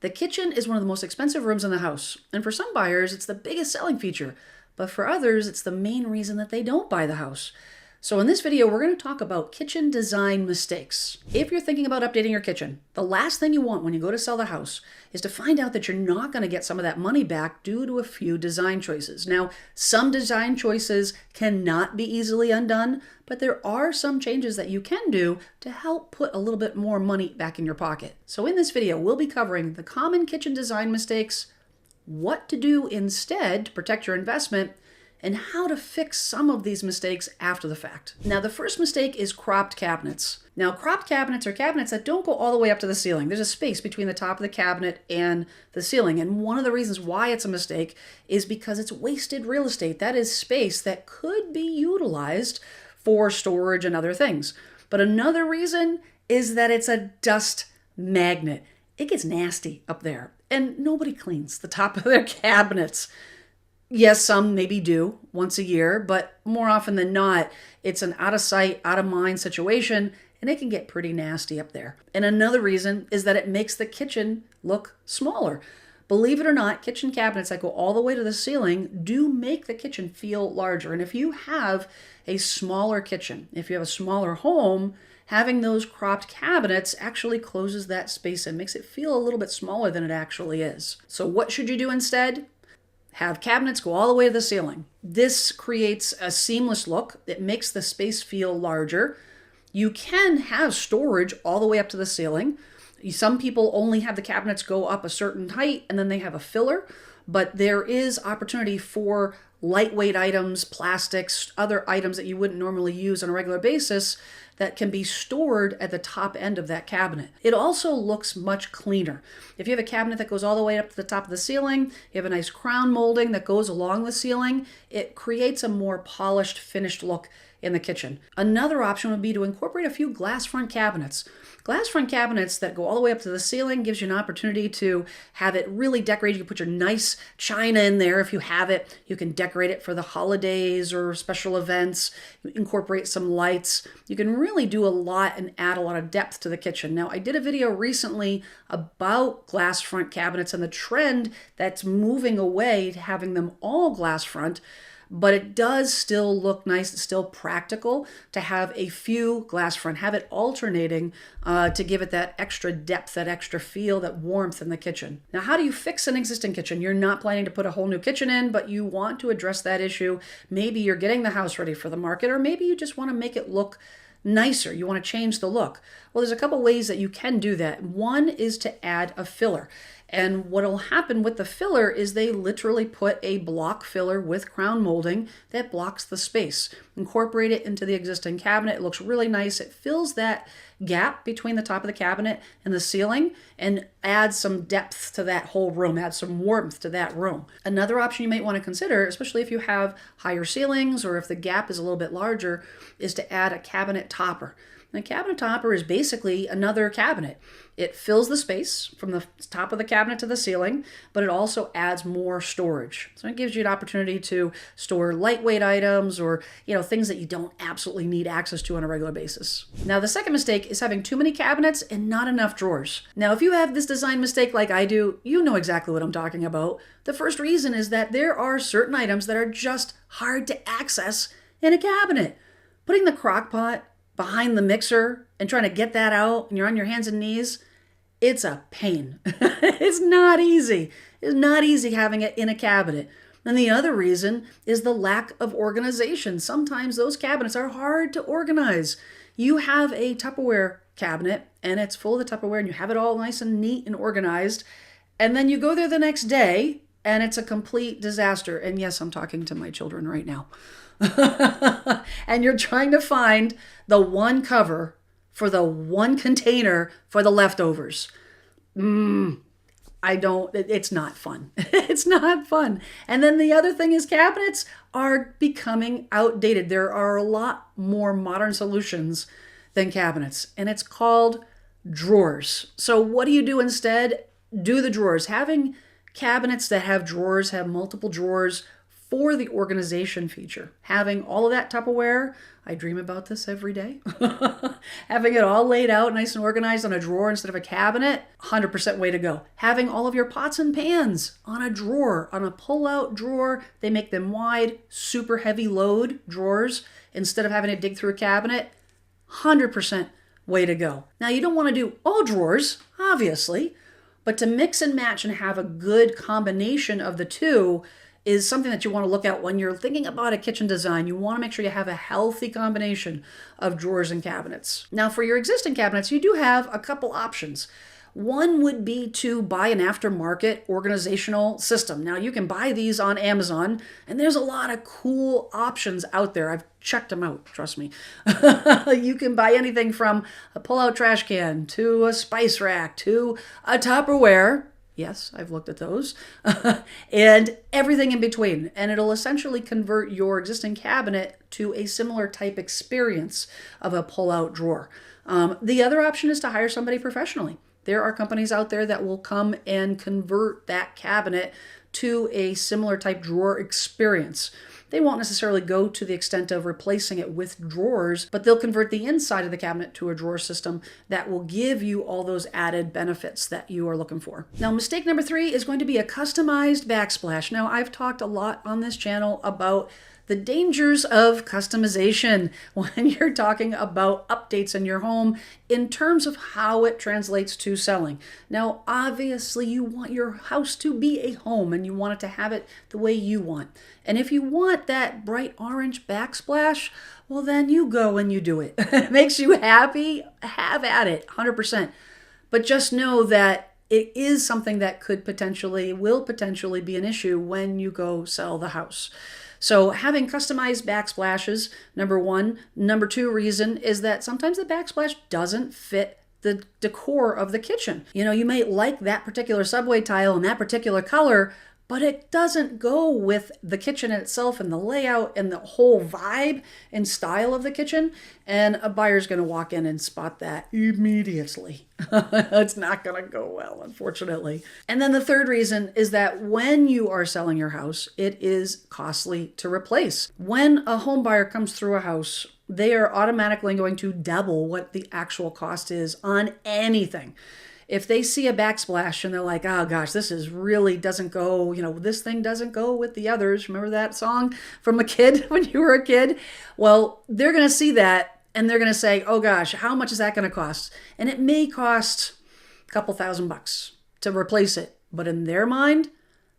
The kitchen is one of the most expensive rooms in the house, and for some buyers, it's the biggest selling feature, but for others, it's the main reason that they don't buy the house. So in this video, we're going to talk about kitchen design mistakes. If you're thinking about updating your kitchen, the last thing you want when you go to sell the house is to find out that you're not going to get some of that money back due to a few design choices. Now, some design choices cannot be easily undone, but there are some changes that you can do to help put a little bit more money back in your pocket. So in this video, we'll be covering the common kitchen design mistakes, what to do instead to protect your investment, and how to fix some of these mistakes after the fact. Now, the first mistake is cropped cabinets. Now, cropped cabinets are cabinets that don't go all the way up to the ceiling. There's a space between the top of the cabinet and the ceiling. And one of the reasons why it's a mistake is because it's wasted real estate. That is space that could be utilized for storage and other things. But another reason is that it's a dust magnet. It gets nasty up there, and nobody cleans the top of their cabinets. Yes, some maybe do once a year, but more often than not, it's an out of sight, out of mind situation, and it can get pretty nasty up there. And another reason is that it makes the kitchen look smaller. Believe it or not, kitchen cabinets that go all the way to the ceiling do make the kitchen feel larger. And if you have a smaller kitchen, if you have a smaller home, having those cropped cabinets actually closes that space and makes it feel a little bit smaller than it actually is. So what should you do instead? Have cabinets go all the way to the ceiling. This creates a seamless look. It makes the space feel larger. You can have storage all the way up to the ceiling. Some people only have the cabinets go up a certain height and then they have a filler, but there is opportunity for lightweight items, plastics, other items that you wouldn't normally use on a regular basis that can be stored at the top end of that cabinet. It also looks much cleaner. If you have a cabinet that goes all the way up to the top of the ceiling, you have a nice crown molding that goes along the ceiling, it creates a more polished, finished look in the kitchen. Another option would be to incorporate a few glass front cabinets. Glass front cabinets that go all the way up to the ceiling gives you an opportunity to have it really decorated. You can put your nice china in there if you have it. You can decorate it for the holidays or special events. You incorporate some lights. You can really do a lot and add a lot of depth to the kitchen. Now, I did a video recently about glass front cabinets and the trend that's moving away to having them all glass front. But it does still look nice. It's still practical to have a few glass front, have it alternating to give it that extra depth, that extra feel, that warmth in the kitchen. Now, how do you fix an existing kitchen? You're not planning to put a whole new kitchen in, but you want to address that issue. Maybe you're getting the house ready for the market, or maybe you just want to make it look nicer. You want to change the look. Well, there's a couple ways that you can do that. One is to add a filler. And what will happen with the filler is they literally put a block filler with crown molding that blocks the space. Incorporate it into the existing cabinet. It looks really nice. It fills that gap between the top of the cabinet and the ceiling and adds some depth to that whole room, adds some warmth to that room. Another option you might want to consider, especially if you have higher ceilings or if the gap is a little bit larger, is to add a cabinet topper. And a cabinet topper is basically another cabinet. It fills the space from the top of the cabinet to the ceiling, but it also adds more storage. So it gives you an opportunity to store lightweight items or, things that you don't absolutely need access to on a regular basis. Now, the second mistake is having too many cabinets and not enough drawers. Now, if you have this design mistake like I do, you know exactly what I'm talking about. The first reason is that there are certain items that are just hard to access in a cabinet. Putting the crock pot behind the mixer and trying to get that out and you're on your hands and knees, it's a pain. It's not easy. It's not easy having it in a cabinet. And the other reason is the lack of organization. Sometimes those cabinets are hard to organize. You have a Tupperware cabinet and it's full of the Tupperware and you have it all nice and neat and organized. And then you go there the next day and it's a complete disaster. And yes, I'm talking to my children right now. And you're trying to find the one cover for the one container for the leftovers. It's not fun. It's not fun. And then the other thing is cabinets are becoming outdated. There are a lot more modern solutions than cabinets, and it's called drawers. So what do you do instead? Do the drawers. Having cabinets that have drawers, have multiple drawers for the organization feature. Having all of that Tupperware, I dream about this every day. Having it all laid out nice and organized on a drawer instead of a cabinet, 100% way to go. Having all of your pots and pans on a drawer, on a pull-out drawer. They make them wide, super heavy load drawers instead of having to dig through a cabinet, 100% way to go. Now, you don't want to do all drawers, obviously, but to mix and match and have a good combination of the two is something that you want to look at when you're thinking about a kitchen design. You want to make sure you have a healthy combination of drawers and cabinets. Now, for your existing cabinets, you do have a couple options. One would be to buy an aftermarket organizational system. Now, you can buy these on Amazon, and there's a lot of cool options out there. I've checked them out, trust me. You can buy anything from a pull-out trash can to a spice rack to a Tupperware. Yes, I've looked at those. And everything in between. And it'll essentially convert your existing cabinet to a similar type experience of a pull-out drawer. The other option is to hire somebody professionally. There are companies out there that will come and convert that cabinet to a similar type drawer experience. They won't necessarily go to the extent of replacing it with drawers, but they'll convert the inside of the cabinet to a drawer system that will give you all those added benefits that you are looking for. Now, mistake number 3 is going to be a customized backsplash. Now, I've talked a lot on this channel about the dangers of customization when you're talking about updates in your home in terms of how it translates to selling. Now, obviously, you want your house to be a home and you want it to have it the way you want. And if you want that bright orange backsplash, well, then you go and you do it. It makes you happy, have at it, 100%. But just know that it is something that will potentially be an issue when you go sell the house. So having customized backsplashes, number 1. Number 2 reason is that sometimes the backsplash doesn't fit the decor of the kitchen. You know, you may like that particular subway tile and that particular color, but it doesn't go with the kitchen itself and the layout and the whole vibe and style of the kitchen. And a buyer's going to walk in and spot that immediately. It's not going to go well, unfortunately. And then the third reason is that when you are selling your house, it is costly to replace. When a home buyer comes through a house, they are automatically going to double what the actual cost is on anything. If they see a backsplash and they're like, oh gosh, this is really doesn't go, this thing doesn't go with the others. Remember that song from a kid when you were a kid? Well, they're going to see that and they're going to say, oh gosh, how much is that going to cost? And it may cost a couple $1,000 to replace it. But in their mind,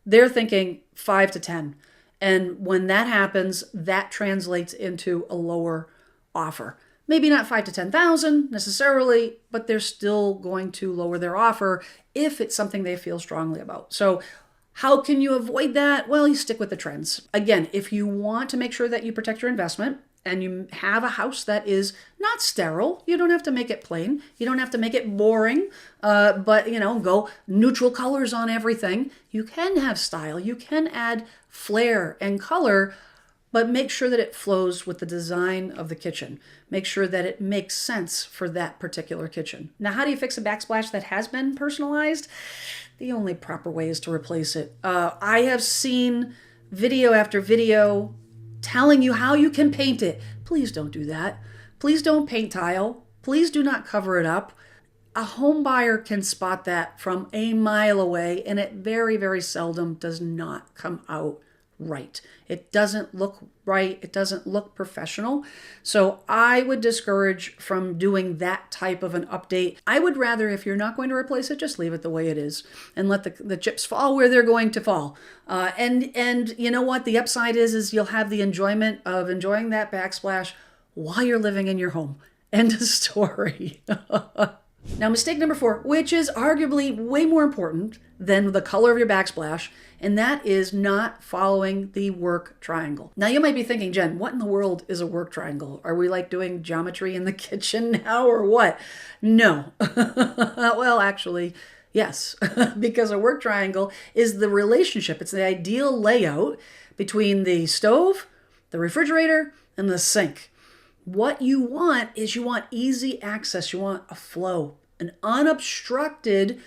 they're thinking 5 to 10. And when that happens, that translates into a lower offer. Maybe not 5 to 10,000 necessarily, but they're still going to lower their offer if it's something they feel strongly about. So how can you avoid that? Well, you stick with the trends. Again, if you want to make sure that you protect your investment and you have a house that is not sterile, you don't have to make it plain. You don't have to make it boring, but go neutral colors on everything. You can have style. You can add flair and color, but make sure that it flows with the design of the kitchen. Make sure that it makes sense for that particular kitchen. Now, how do you fix a backsplash that has been personalized? The only proper way is to replace it. I have seen video after video telling you how you can paint it. Please don't do that. Please don't paint tile. Please do not cover it up. A home buyer can spot that from a mile away, and it very, very seldom does not come out right. It doesn't look right. It doesn't look professional. So I would discourage from doing that type of an update. I would rather, if you're not going to replace it, just leave it the way it is and let the chips fall where they're going to fall. And you know what? The upside is you'll have the enjoyment of enjoying that backsplash while you're living in your home. End of story. Now, mistake number 4, which is arguably way more important than the color of your backsplash, and that is not following the work triangle. Now, you might be thinking, Jen, what in the world is a work triangle? Are we like doing geometry in the kitchen now or what? No. Well, actually, yes, because a work triangle is the relationship. It's the ideal layout between the stove, the refrigerator, and the sink. What you want is easy access. You want a flow, an unobstructed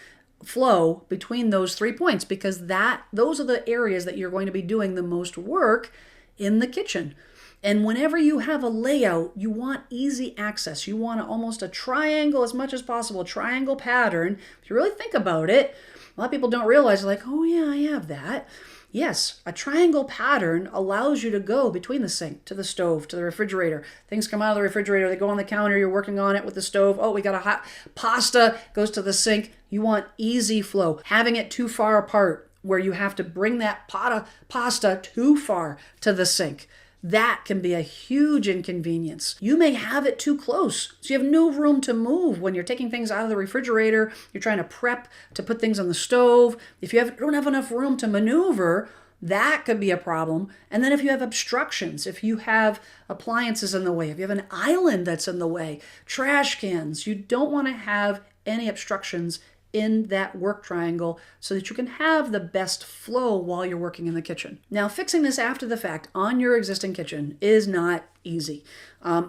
flow between those 3 points, because those are the areas that you're going to be doing the most work in the kitchen. And whenever you have a layout, you want easy access. You want almost a triangle as much as possible, a triangle pattern. If you really think about it, a lot of people don't realize, like, oh yeah, I have that. Yes, a triangle pattern allows you to go between the sink, to the stove, to the refrigerator. Things come out of the refrigerator, they go on the counter, you're working on it with the stove. Oh, we got a hot pasta, goes to the sink. You want easy flow. Having it too far apart where you have to bring that pot of pasta too far to the sink, that can be a huge inconvenience. You may have it too close, so you have no room to move when you're taking things out of the refrigerator, you're trying to prep to put things on the stove. If you don't have enough room to maneuver, that could be a problem. And then if you have obstructions, if you have appliances in the way, if you have an island that's in the way, trash cans, you don't want to have any obstructions in that work triangle so that you can have the best flow while you're working in the kitchen. Now, fixing this after the fact on your existing kitchen is not easy.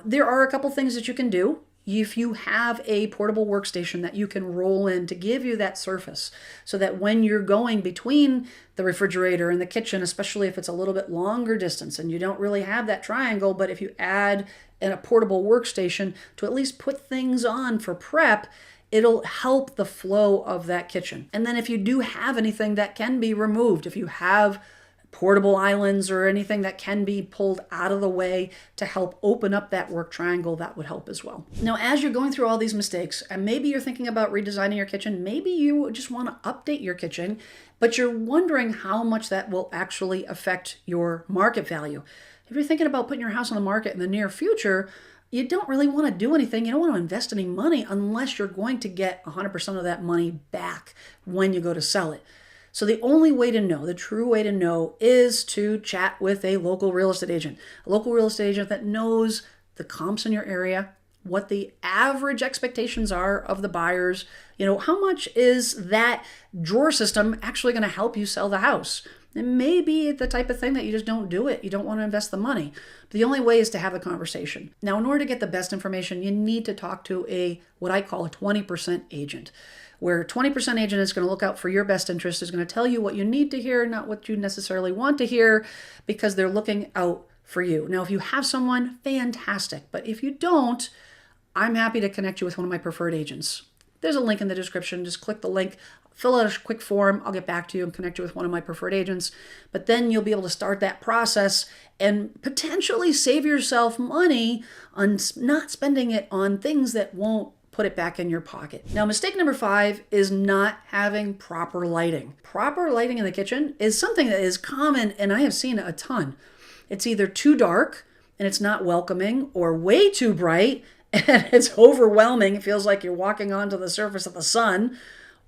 There are a couple things that you can do. If you have a portable workstation that you can roll in to give you that surface, so that when you're going between the refrigerator and the kitchen, especially if it's a little bit longer distance and you don't really have that triangle, but if you add a portable workstation to at least put things on for prep, it'll help the flow of that kitchen. And then if you do have anything that can be removed, if you have portable islands or anything that can be pulled out of the way to help open up that work triangle, that would help as well. Now, as you're going through all these mistakes, and maybe you're thinking about redesigning your kitchen, maybe you just want to update your kitchen, but you're wondering how much that will actually affect your market value. If you're thinking about putting your house on the market in the near future, you don't really want to do anything. You don't want to invest any money unless you're going to get 100% of that money back when you go to sell it. So the only way to know, the true way to know, is to chat with a local real estate agent. A local real estate agent that knows the comps in your area, what the average expectations are of the buyers. How much is that drawer system actually going to help you sell the house? It may be the type of thing that you just don't do it. You don't want to invest the money. But the only way is to have the conversation. Now, in order to get the best information, you need to talk to what I call a 20% agent, where a 20% agent is going to look out for your best interest, is going to tell you what you need to hear, not what you necessarily want to hear, because they're looking out for you. Now, if you have someone, fantastic. But if you don't, I'm happy to connect you with one of my preferred agents. There's a link in the description. Just click the link, fill out a quick form. I'll get back to you and connect you with one of my preferred agents. But then you'll be able to start that process and potentially save yourself money on not spending it on things that won't put it back in your pocket. Now, mistake number 5 is not having proper lighting. Proper lighting in the kitchen is something that is common, and I have seen a ton. It's either too dark and it's not welcoming, or way too bright and it's overwhelming. It feels like you're walking onto the surface of the sun.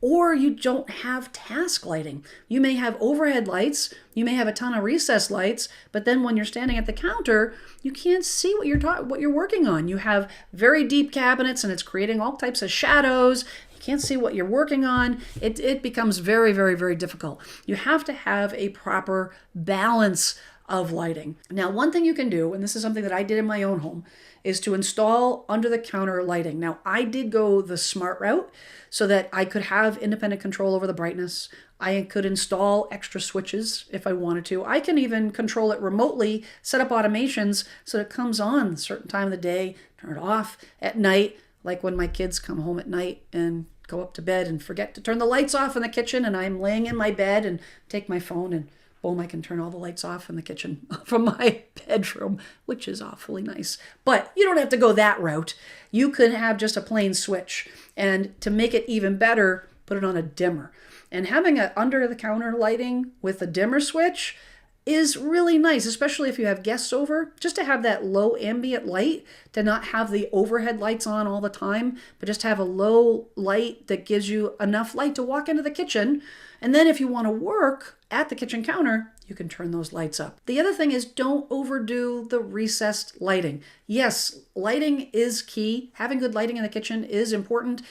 Or you don't have task lighting. You may have overhead lights, you may have a ton of recessed lights, but then when you're standing at the counter, you can't see what you're working on. You have very deep cabinets and it's creating all types of shadows. You can't see what you're working on. It becomes very, very, very difficult. You have to have a proper balance of lighting. Now, one thing you can do, and this is something that I did in my own home, is to install under-the-counter lighting. Now, I did go the smart route so that I could have independent control over the brightness. I could install extra switches if I wanted to. I can even control it remotely, set up automations so it comes on a certain time of the day, turn it off at night, like when my kids come home at night and go up to bed and forget to turn the lights off in the kitchen, and I'm laying in my bed and take my phone and boom, I can turn all the lights off in the kitchen from my bedroom, which is awfully nice. But you don't have to go that route. You could have just a plain switch. And to make it even better, put it on a dimmer. And having an under-the-counter lighting with a dimmer switch is really nice, especially if you have guests over, just to have that low ambient light, to not have the overhead lights on all the time, but just have a low light that gives you enough light to walk into the kitchen. And then if you want to work at the kitchen counter, you can turn those lights up. The other thing is, don't overdo the recessed lighting. Yes, lighting is key. Having good lighting in the kitchen is important,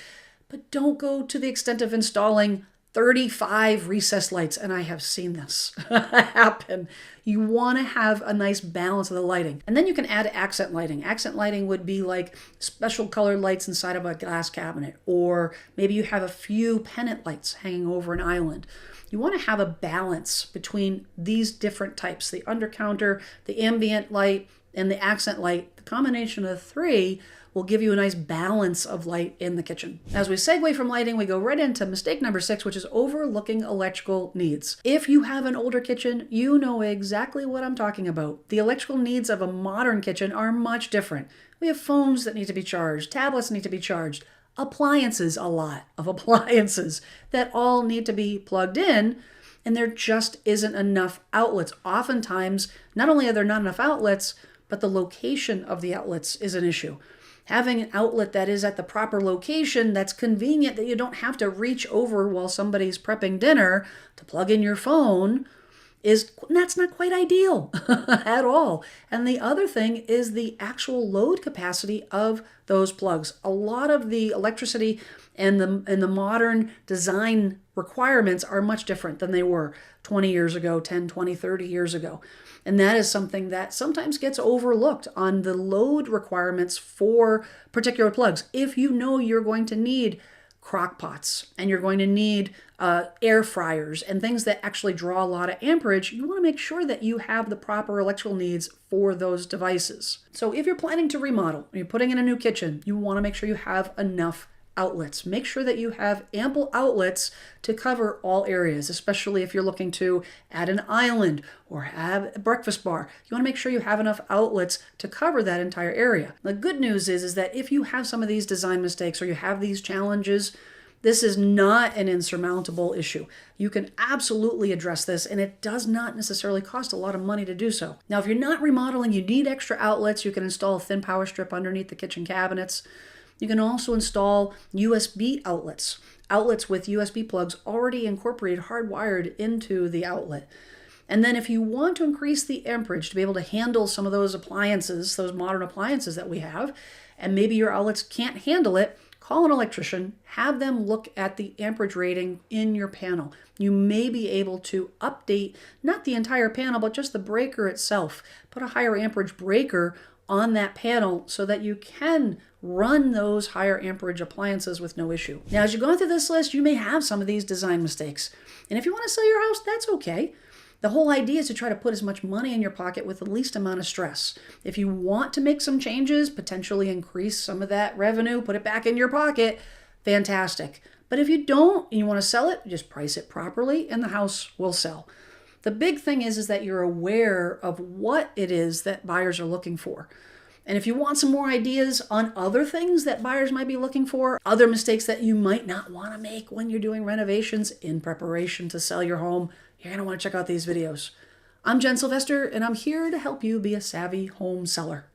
but don't go to the extent of installing 35 recessed lights, and I have seen this happen. You want to have a nice balance of the lighting. And then you can add accent lighting. Accent lighting would be like special colored lights inside of a glass cabinet, or maybe you have a few pennant lights hanging over an island. You want to have a balance between these different types, the undercounter, the ambient light, and the accent light. The combination of the three will give you a nice balance of light in the kitchen. As we segue from lighting, we go right into mistake number 6, which is overlooking electrical needs. If you have an older kitchen, you know exactly what I'm talking about. The electrical needs of a modern kitchen are much different. We have phones that need to be charged, tablets need to be charged, appliances, a lot of appliances that all need to be plugged in, and there just isn't enough outlets. Oftentimes, not only are there not enough outlets, but the location of the outlets is an issue. Having an outlet that is at the proper location, that's convenient, that you don't have to reach over while somebody's prepping dinner to plug in your phone, that's not quite ideal at all. And the other thing is the actual load capacity of those plugs. A lot of the electricity and the modern design requirements are much different than they were 20 years ago, 10, 20, 30 years ago. And that is something that sometimes gets overlooked on the load requirements for particular plugs. If you know you're going to need crock pots and you're going to need air fryers and things that actually draw a lot of amperage, you want to make sure that you have the proper electrical needs for those devices. So if you're planning to remodel, you're putting in a new kitchen, you want to make sure you have enough outlets. Make sure that you have ample outlets to cover all areas, especially if you're looking to add an island or have a breakfast bar. You want to make sure you have enough outlets to cover that entire area. The good news is that if you have some of these design mistakes or you have these challenges, this is not an insurmountable issue. You can absolutely address this, and it does not necessarily cost a lot of money to do so. Now, if you're not remodeling, you need extra outlets, you can install a thin power strip underneath the kitchen cabinets. You can also install USB outlets with USB plugs already incorporated, hardwired into the outlet. And then if you want to increase the amperage to be able to handle some of those appliances, those modern appliances that we have, and maybe your outlets can't handle it, call an electrician, have them look at the amperage rating in your panel. You may be able to update not the entire panel, but just the breaker itself. Put a higher amperage breaker on that panel so that you can run those higher amperage appliances with no issue. Now, as you go through this list, you may have some of these design mistakes. And if you want to sell your house, that's okay. The whole idea is to try to put as much money in your pocket with the least amount of stress. If you want to make some changes, potentially increase some of that revenue, put it back in your pocket, fantastic. But if you don't and you want to sell it, just price it properly and the house will sell. The big thing is that you're aware of what it is that buyers are looking for. And if you want some more ideas on other things that buyers might be looking for, other mistakes that you might not want to make when you're doing renovations in preparation to sell your home, you're going to want to check out these videos. I'm Sylvester, and I'm here to help you be a savvy home seller.